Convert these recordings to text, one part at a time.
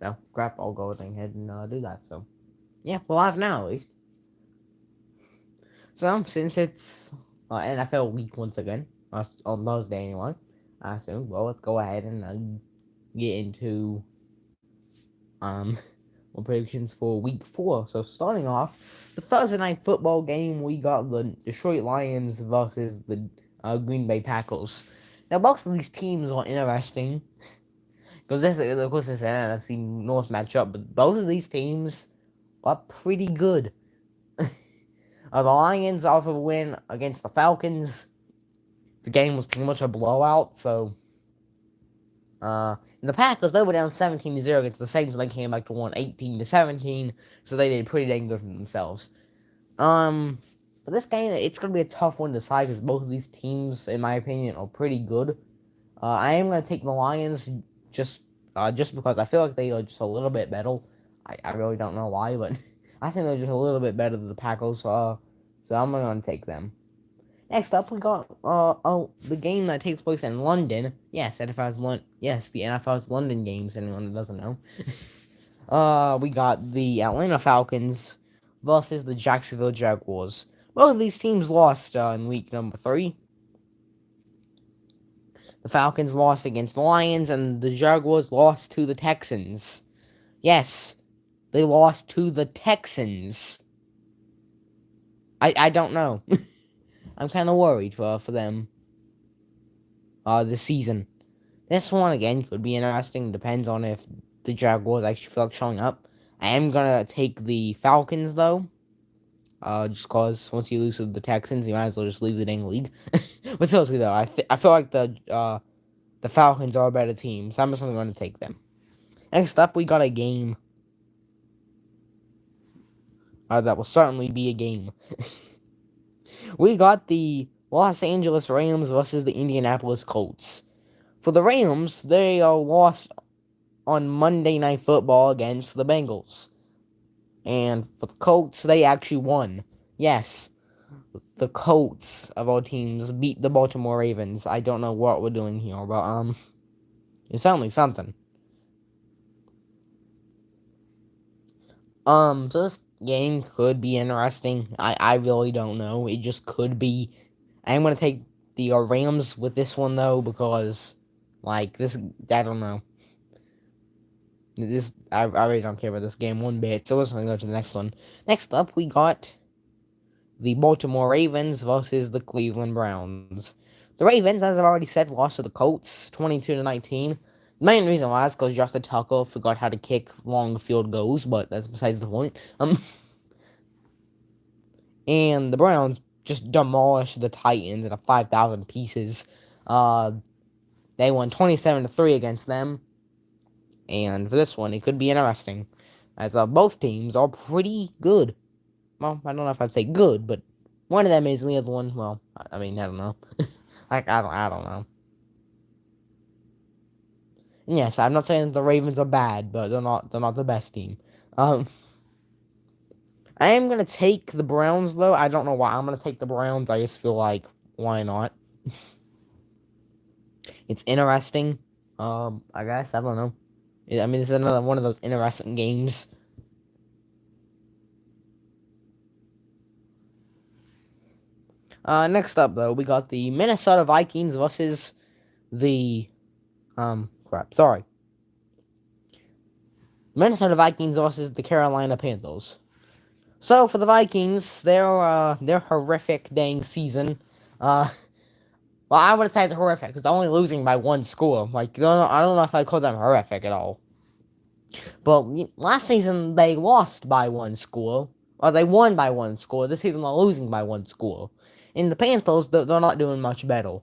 So crap, I'll go ahead and do that. So yeah, we're live now at least. So since it's NFL week once again, on Thursday anyway, I assume. Well, let's go ahead and get into um predictions for week 4. So starting off, the Thursday night football game, we got the Detroit Lions versus the Green Bay Packers. Now both of these teams are interesting because this, of course, it's an NFC North matchup, but both of these teams are pretty good. The Lions off of a win against the Falcons. The game was pretty much a blowout, so the Packers, they were down 17-0 against the Saints, and they came back to win 18-17, so they did pretty dang good for themselves. For this game, it's going to be a tough one to decide because both of these teams, in my opinion, are pretty good. I am going to take the Lions just because I feel like they are just a little bit better. I really don't know why, but I think they're just a little bit better than the Packers, so I'm going to take them. Next up, we got the game that takes place in London. Yes, the NFL's London games. Anyone that doesn't know. We got the Atlanta Falcons versus the Jacksonville Jaguars. Both of these teams lost in week number 3. The Falcons lost against the Lions, and the Jaguars lost to the Texans. Yes, they lost to the Texans. I don't know. I'm kind of worried for them this season. This one, again, could be interesting. Depends on if the Jaguars actually feel like showing up. I am going to take the Falcons, though. Just because once you lose to the Texans, you might as well just leave the dang league. But seriously, though, I feel like the Falcons are a better team, so I'm just going to take them. Next up, we got a game. That will certainly be a game. We got the Los Angeles Rams versus the Indianapolis Colts. For the Rams, they are lost on Monday Night Football against the Bengals. And for the Colts, they actually won. Yes, the Colts of all teams beat the Baltimore Ravens. I don't know what we're doing here, but it's only something. So this game could be interesting. I really don't know. It just could be. I'm gonna take the Rams with this one though because, like, this, I don't know. I really don't care about this game one bit. So let's go to the next one. Next up, we got the Baltimore Ravens versus the Cleveland Browns. The Ravens, as I've already said, lost to the Colts, 22-19. The main reason why is because Justin Tucker forgot how to kick long field goals, but that's besides the point. And the Browns just demolished the Titans in a 5,000 pieces. They won 27-3 against them. And for this one, it could be interesting, as both teams are pretty good. Well, I don't know if I'd say good, but one of them is, the other one, well, I mean, I don't know. I don't know. And yes, I'm not saying that the Ravens are bad, but they're not the best team. I am gonna take the Browns though. I don't know why I'm gonna take the Browns. I just feel like, why not? It's interesting. I guess I don't know. I mean, this is another one of those interesting games. Next up though, we got the Minnesota Vikings versus the sorry. Minnesota Vikings versus the Carolina Panthers. So for the Vikings, their horrific dang season. Well, I would say it's horrific because they're only losing by one score. Like, I don't know if I'd call them horrific at all. But last season they lost by one score, or they won by one score. This season they're losing by one score. And the Panthers, they're not doing much better.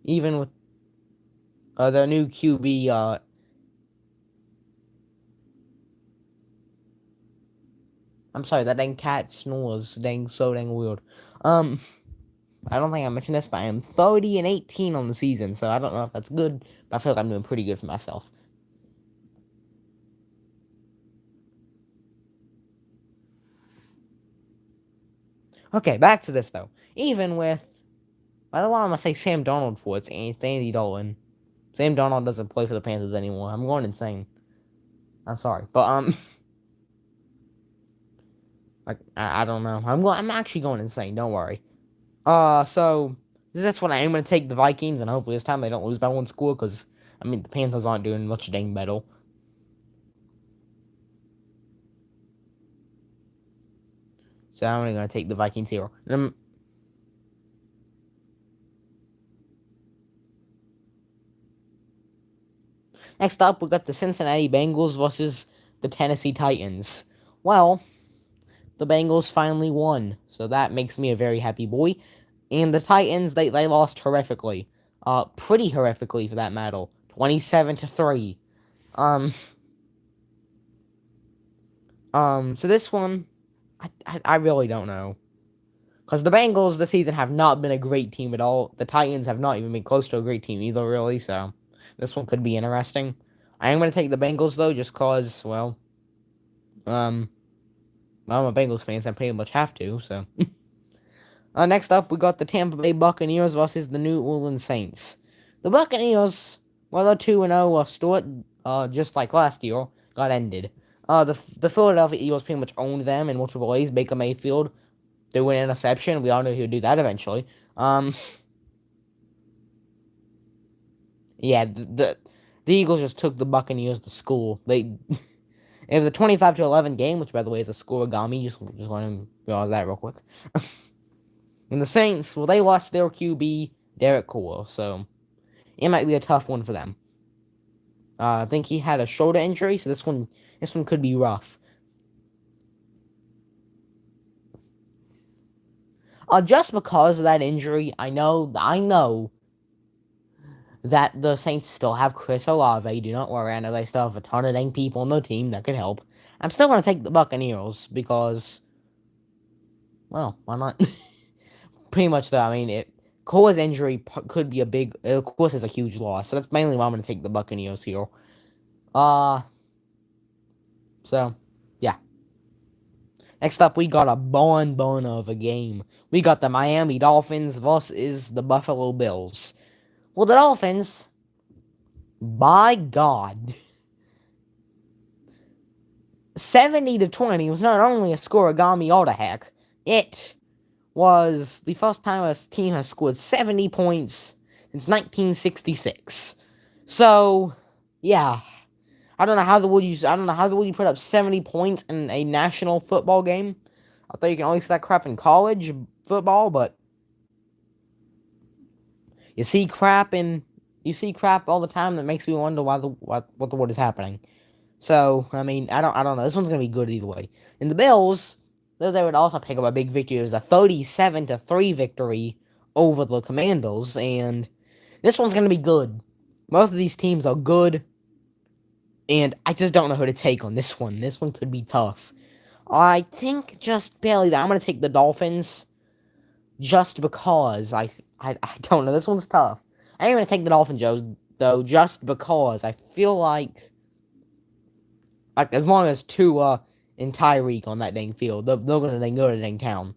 Even with their new QB. I'm sorry, that dang cat snores so dang weird. I don't think I mentioned this, but I am 30-18 on the season, so I don't know if that's good, but I feel like I'm doing pretty good for myself. Okay, back to this though. Even with, I don't want to say Sam Donald for it's Andy Dalton. Sam Darnold doesn't play for the Panthers anymore. I'm going insane. I'm sorry, but like I don't know. I'm actually going insane. Don't worry. So that's when I am going to take the Vikings, and hopefully this time they don't lose by one score, because I mean the Panthers aren't doing much dang better. So I'm only going to take the Vikings here. Next up, we got the Cincinnati Bengals versus the Tennessee Titans. Well, the Bengals finally won, so that makes me a very happy boy. And the Titans, they lost horrifically. Pretty horrifically for that matter. 27-3. Um, so this one, I really don't know. Because the Bengals this season have not been a great team at all. The Titans have not even been close to a great team either, really, so this one could be interesting. I am going to take the Bengals, though, just because, well, I'm a Bengals fan, so I pretty much have to, so. Next up, we got the Tampa Bay Buccaneers versus the New Orleans Saints. The Buccaneers, well, they're 2-0 start, just like last year, got ended. The Philadelphia Eagles pretty much owned them in multiple ways. Baker Mayfield threw an interception. We all knew he would do that eventually. Yeah, the Eagles just took the Buccaneers to school. It was a 25-11 game, which by the way is a scoregami. Just want to realize that real quick. And the Saints, well, they lost their QB, Derek Carr, so it might be a tough one for them. I think he had a shoulder injury, so this one could be rough. Just because of that injury, I know that the Saints still have Chris Olave. Do not worry, I know they still have a ton of dang people on their team that could help. I'm still going to take the Buccaneers because, well, why not? Pretty much, though, I mean, Cole's injury could be of course, is a huge loss, so that's mainly why I'm going to take the Buccaneers here. So, yeah. Next up, we got a bonbon of a game. We got the Miami Dolphins versus the Buffalo Bills. Well, the Dolphins, by God, 70-20 was not only a scoregami all the heck, it was the first time a team has scored 70 points since 1966. So, yeah. I don't know how the would you put up 70 points in a national football game. I thought you can only see that crap in college football, but you see crap all the time that makes me wonder what the word is happening. So, I mean, I don't know. This one's gonna be good either way. And the Bills, those they would also pick up a big victory. It was a 37-3 victory over the Commandos, and this one's gonna be good. Both of these teams are good, and I just don't know who to take on this one. This one could be tough. I think just barely that I'm gonna take the Dolphins, just because I don't know. This one's tough. I ain't gonna take the Dolphins, though, just because I feel like as long as Tua and Tyreek on that dang field, they're gonna go to dang town.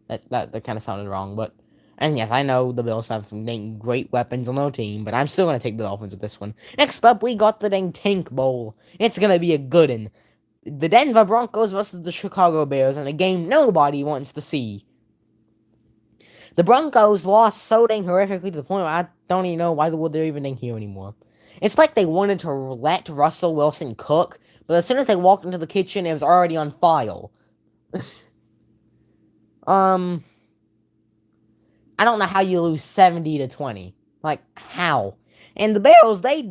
that kind of sounded wrong, but and yes, I know the Bills have some dang great weapons on their team, but I'm still gonna take the Dolphins with this one. Next up, we got the dang Tank Bowl. It's gonna be a good one. The Denver Broncos versus the Chicago Bears in a game nobody wants to see. The Broncos lost so dang horrifically to the point where I don't even know why they're even dang here anymore. It's like they wanted to let Russell Wilson cook, but as soon as they walked into the kitchen, it was already on file. I don't know how you lose 70-20. Like, how? And the Bears, that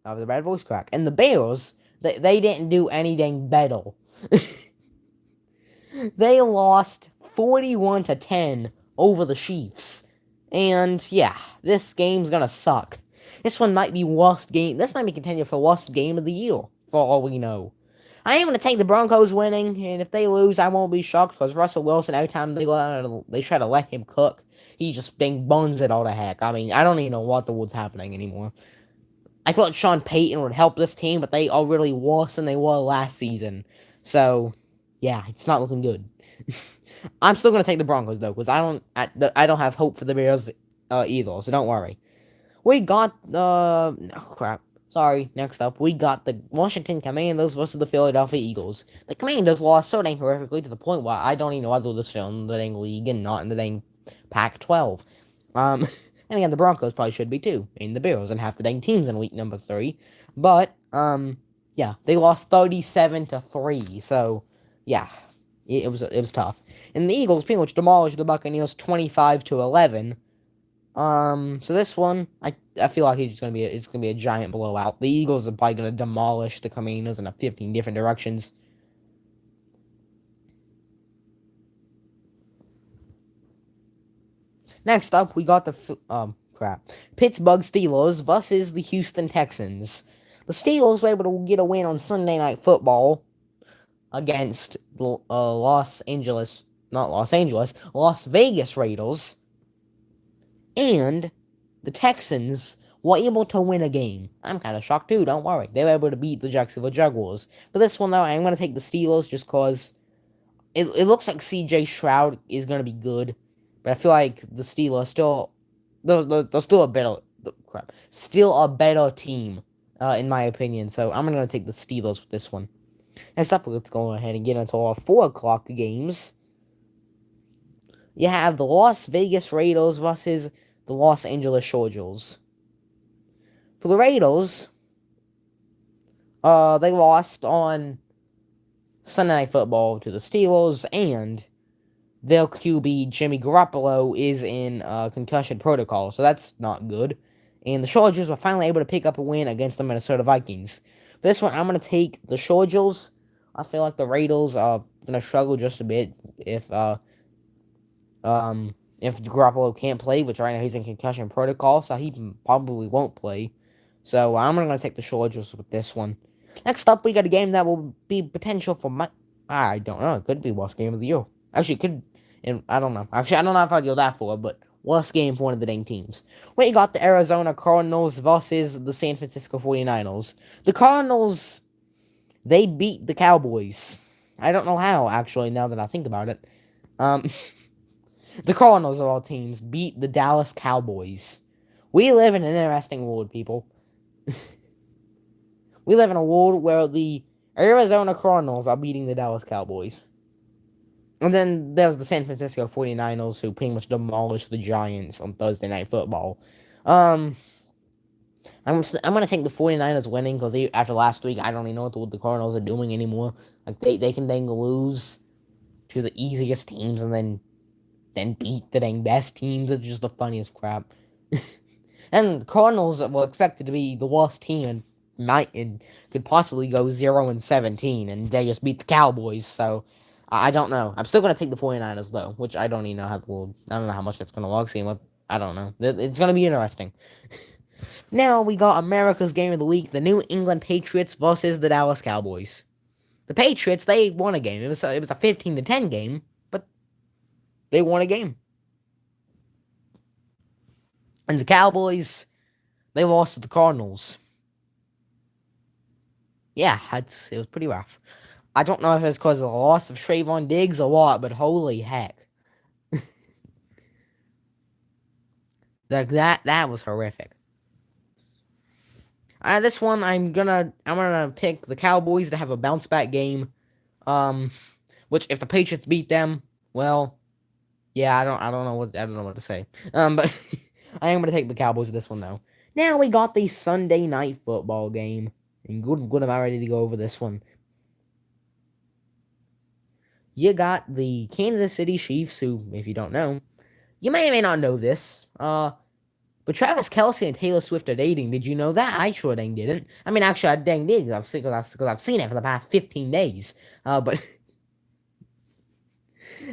was a bad voice crack. And the Bears, they didn't do any dang better. They lost 41-10 over the Chiefs. And, yeah, this game's gonna suck. This one might be this might be contended for worst game of the year, for all we know. I am going to take the Broncos winning, and if they lose, I won't be shocked, because Russell Wilson, every time they try to let him cook, he just dang buns it all to heck. I mean, I don't even know what the world's happening anymore. I thought Sean Payton would help this team, but they are really worse than they were last season. So, yeah, it's not looking good. I'm still going to take the Broncos, though, because I don't have hope for the Bears either, so don't worry. We got oh crap. Sorry, next up, we got the Washington Commanders versus the Philadelphia Eagles. The Commanders lost so dang horrifically to the point where I don't even know why they're still in the dang league and not in the dang Pac-12. Um, and again, the Broncos probably should be too, and the Bills, and half the dang teams in week number 3. But, yeah, they lost 37-3, so, yeah, it was tough. And the Eagles pretty much demolished the Buccaneers 25-11. So this one, I feel like it's gonna be a giant blowout. The Eagles are probably gonna demolish the Commanders in 15 different directions. Next up, we got the Pittsburgh Steelers versus the Houston Texans. The Steelers were able to get a win on Sunday Night Football against the Las Vegas Raiders, and the Texans were able to win a game. I'm kind of shocked too, don't worry. They were able to beat the Jacksonville Jaguars. But this one, though, I'm going to take the Steelers just because it looks like CJ Stroud is going to be good. But I feel like the Steelers they're still a better, still a better team, in my opinion. So I'm going to take the Steelers with this one. Next up, let's go ahead and get into our 4 o'clock games. You have the Las Vegas Raiders versus the Los Angeles Chargers. For the Raiders, they lost on Sunday Night Football to the Steelers, and their QB, Jimmy Garoppolo, is in concussion protocol, so that's not good. And the Chargers were finally able to pick up a win against the Minnesota Vikings. For this one, I'm going to take the Chargers. I feel like the Raiders are going to struggle just a bit if Garoppolo can't play, which right now he's in concussion protocol, so he probably won't play. So I'm going to take the Chargers with this one. Next up, we got a game that will be potential for I don't know. It could be worst game of the year. Actually, it could. And I don't know. Actually, I don't know if I'd go that far, but worst game for one of the dang teams. We got the Arizona Cardinals versus the San Francisco 49ers. The Cardinals, they beat the Cowboys. I don't know how, actually, now that I think about it. The Cardinals of all teams beat the Dallas Cowboys. We live in an interesting world, people. We live in a world where the Arizona Cardinals are beating the Dallas Cowboys. And then there's the San Francisco 49ers, who pretty much demolished the Giants on Thursday Night Football. I'm going to take the 49ers winning, because after last week, I don't even know what the Cardinals are doing anymore. Like, they can dang lose to the easiest teams and then beat the dang best teams. It's just the funniest crap. And Cardinals were expected to be the worst team and could possibly go 0-17, and they just beat the Cowboys, so I don't know. I'm still going to take the 49ers, though, which I don't even know I don't know how much that's going to log see. I don't know. It's going to be interesting. Now we got America's Game of the Week, the New England Patriots versus the Dallas Cowboys. The Patriots, they won a game. It was a 15-10 game, but they won a game. And the Cowboys, they lost to the Cardinals. Yeah, it was pretty rough. I don't know if it's because of the loss of Trayvon Diggs or what, but holy heck. that was horrific. This one, I'm gonna pick the Cowboys to have a bounce back game. Which if the Patriots beat them, well, yeah, I don't know what to say. But I am gonna take the Cowboys with this one though. Now we got the Sunday Night Football game, and good am I ready to go over this one. You got the Kansas City Chiefs, who, if you don't know, you may or may not know this, but Travis Kelce and Taylor Swift are dating. Did you know that? I sure dang didn't. I mean, actually, I dang did, because I've seen it for the past 15 days. But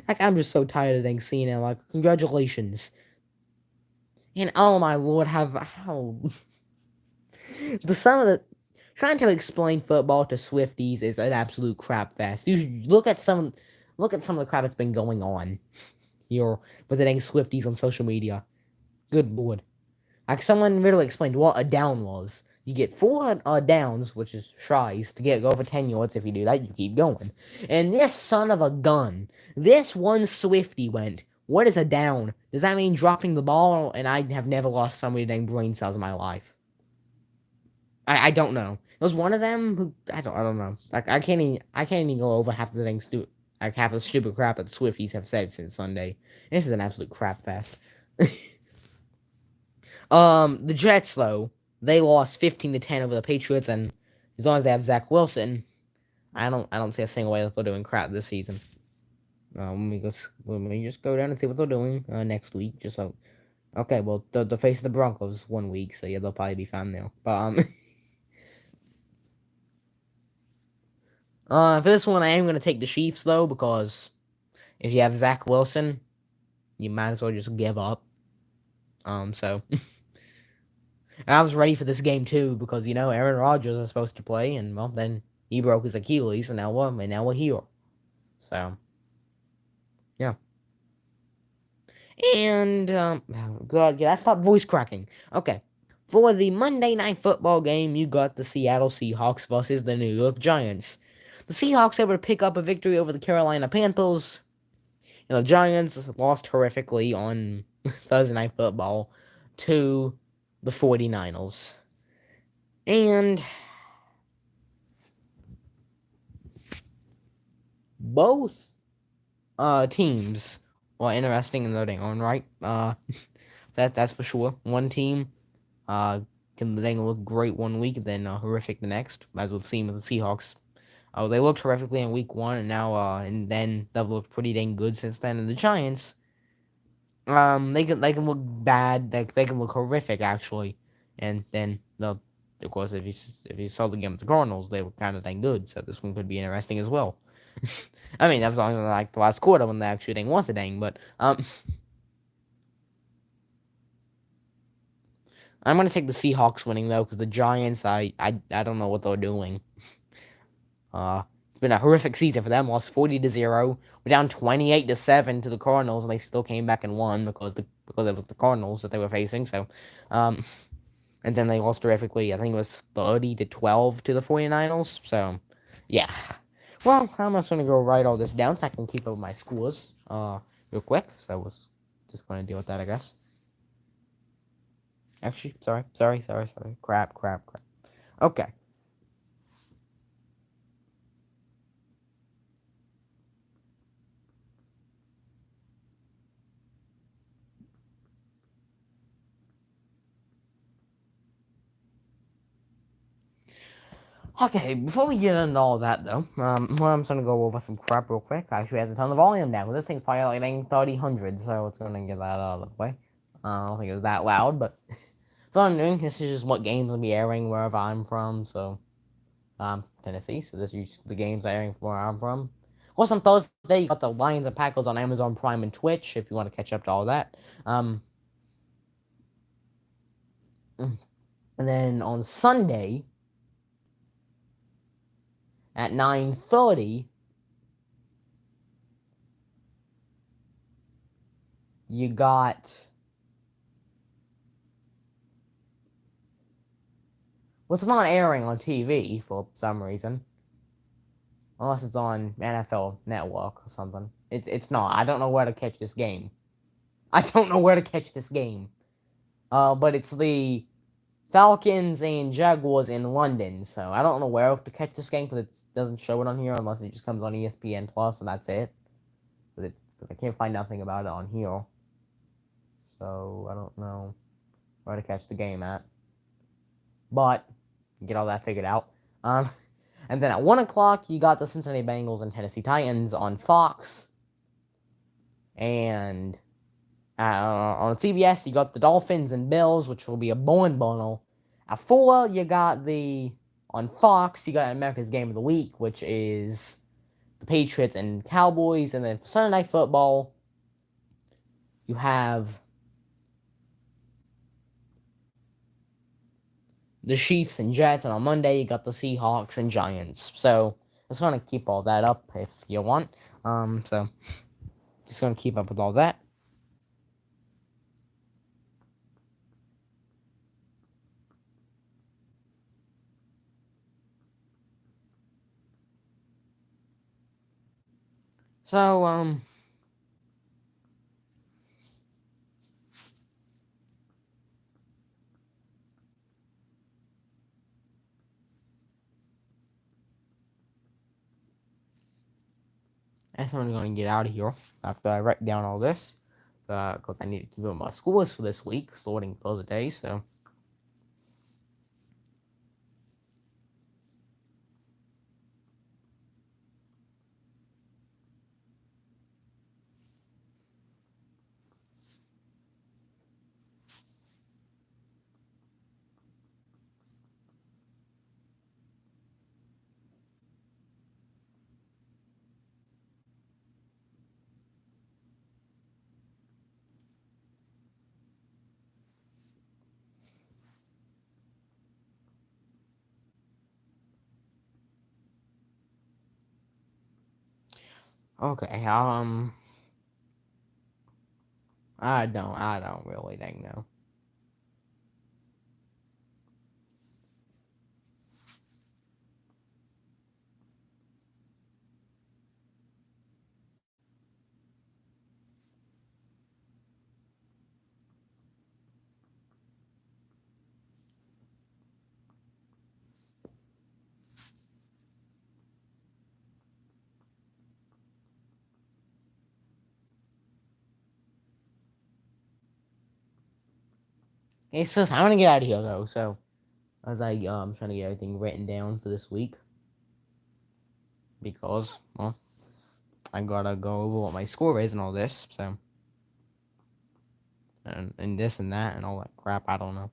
like, I'm just so tired of dang seeing it. Like, congratulations. And oh my lord, trying to explain football to Swifties is an absolute crap fest. You should look at some of the crap that's been going on here with the dang Swifties on social media. Good lord. Like, someone literally explained what a down was. You get 4 downs, which is tries, to go for 10 yards. If you do that, you keep going. And this son of a gun, this one Swiftie went What is a down? Does that mean dropping the ball? And I have never lost so many dang brain cells in my life. I don't know. There was one of them who I don't know. Like I can't even go over half the things half the stupid crap that the Swifties have said since Sunday. This is an absolute crap fest. The Jets though, they lost 15-10 over the Patriots, and as long as they have Zach Wilson, I don't see a single way that they're doing crap this season. Let me just go down and see what they're doing next week. Just so okay, well the face of the Broncos 1 week, so yeah, they'll probably be fine now. But for this one, I am gonna take the Chiefs though, because if you have Zach Wilson, you might as well just give up. So I was ready for this game too, because Aaron Rodgers is supposed to play, and well then he broke his Achilles, and now we're here. So yeah. And oh God, yeah, stop voice cracking. Okay. For the Monday Night Football game, you got the Seattle Seahawks versus the New York Giants. The Seahawks able to pick up a victory over the Carolina Panthers. And the Giants lost horrifically on Thursday Night Football to the 49ers. And both teams were interesting in their own right. That's for sure. One team can look great 1 week, then horrific the next, as we've seen with the Seahawks. They looked horrifically in week 1, and now and then they've looked pretty dang good since then. And the Giants, they can look bad, they can look horrific actually, and then they'll, of course, if you saw the game with the Cardinals, they were kind of dang good. So this one could be interesting as well. I mean, that was only like the last quarter when they actually dang won the dang, but I'm gonna take the Seahawks winning though, because the Giants, I don't know what they're doing. It's been a horrific season for them. Lost 40-0. We're down 28-7 to the Cardinals, and they still came back and won because it was the Cardinals that they were facing. So, and then they lost terrifically. I think it was 30-12 to the 49ers. So, yeah. Well, I'm just gonna go write all this down so I can keep up with my scores real quick. So I was just gonna deal with that, I guess. Actually, sorry. Crap. Okay. Okay, before we get into all that though, well, I'm just gonna go over some crap real quick. I actually have to turn the volume down. This thing's probably like 30 so it's gonna get that out of the way. I don't think it was that loud, but so I'm doing this is just what games will be airing wherever I'm from. So, Tennessee. So this is the games airing from where I'm from. Of course, on Thursday you got the Lions and Packers on Amazon Prime and Twitch if you want to catch up to all that. And then on Sunday at 9:30, you got it's not airing on TV for some reason, unless it's on NFL Network or something. It's not. I don't know where to catch this game. But it's the Falcons and Jaguars in London, so I don't know where to catch this game because it doesn't show it on here unless it just comes on ESPN Plus and that's it. But I can't find nothing about it on here, so I don't know where to catch the game at. But get all that figured out. And then at 1 o'clock you got the Cincinnati Bengals and Tennessee Titans on Fox, and on CBS you got the Dolphins and Bills, which will be a barn burner. At 4 you got on Fox you got America's Game of the Week, which is the Patriots and Cowboys, and then for Sunday Night Football you have the Chiefs and Jets, and on Monday you got the Seahawks and Giants. So just gonna keep all that up if you want. So just gonna keep up with all that. So And so I'm going to get out of here after I write down all this. Because I need to keep up my school list for this week, sorting Thursday, so. Okay, I don't really dang know. It's just, I'm gonna get out of here though, so. As I'm trying to get everything written down for this week. Because, well, I gotta go over what my score is and all this, so. And this and that and all that crap, I don't know.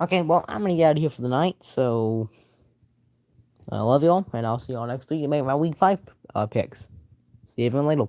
Okay, well, I'm gonna get out of here for the night, so. I love y'all, and I'll see y'all next week to make my week 5 picks. See everyone later.